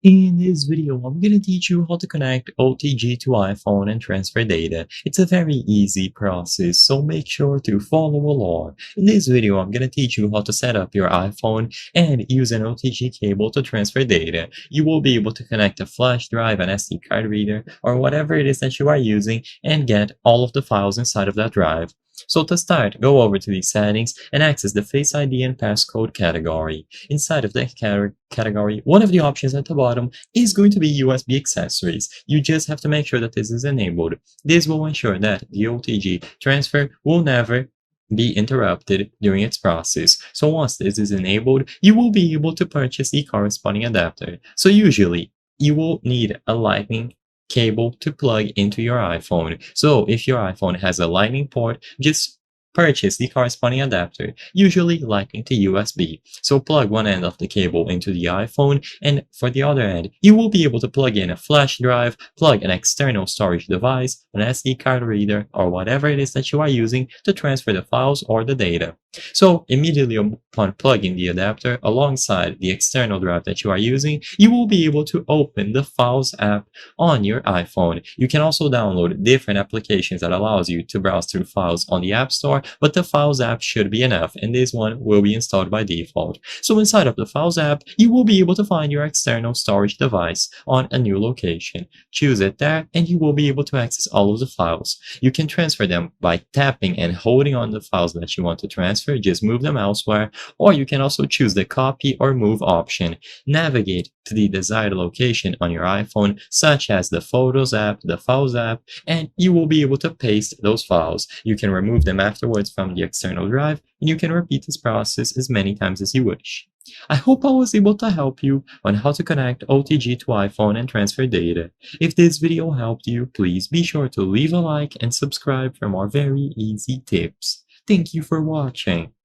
In this video, I'm going to teach you how to connect OTG to iPhone and transfer data. It's a very easy process, so make sure to follow along. In this video, I'm going to teach you how to set up your iPhone and use an OTG cable to transfer data. You will be able to connect a flash drive, an SD card reader, or whatever it is that you are using and get all of the files inside of that drive. So to start, go over to these settings and access the Face ID and passcode category. Inside of the category, one of the options at the bottom is going to be USB accessories. You just have to make sure that this is enabled. This will ensure that the OTG transfer will never be interrupted during its process. So once this is enabled, you will be able to purchase the corresponding adapter. So usually, you will need a Lightning cable to plug into your iPhone. So if your iPhone has a Lightning port, just purchase the corresponding adapter, usually Lightning to USB. So plug one end of the cable into the iPhone, and for the other end, you will be able to plug in a flash drive, plug an external storage device, an SD card reader, or whatever it is that you are using to transfer the files or the data. So immediately upon plugging the adapter alongside the external drive that you are using, you will be able to open the Files app on your iPhone. You can also download different applications that allows you to browse through files on the App Store, but the Files app should be enough, and this one will be installed by default. So inside of the Files app, you will be able to find your external storage device on a new location. Choose it there, and you will be able to access all of the files. You can transfer them by tapping and holding on the files that you want to transfer, just move them elsewhere, or you can also choose the copy or move option. Navigate to the desired location on your iPhone, such as the Photos app, the Files app, and you will be able to paste those files. You can remove them afterwards from the external drive, and you can repeat this process as many times as you wish. I hope I was able to help you on how to connect OTG to iPhone and transfer data. If this video helped you, please be sure to leave a like and subscribe for more very easy tips. Thank you for watching.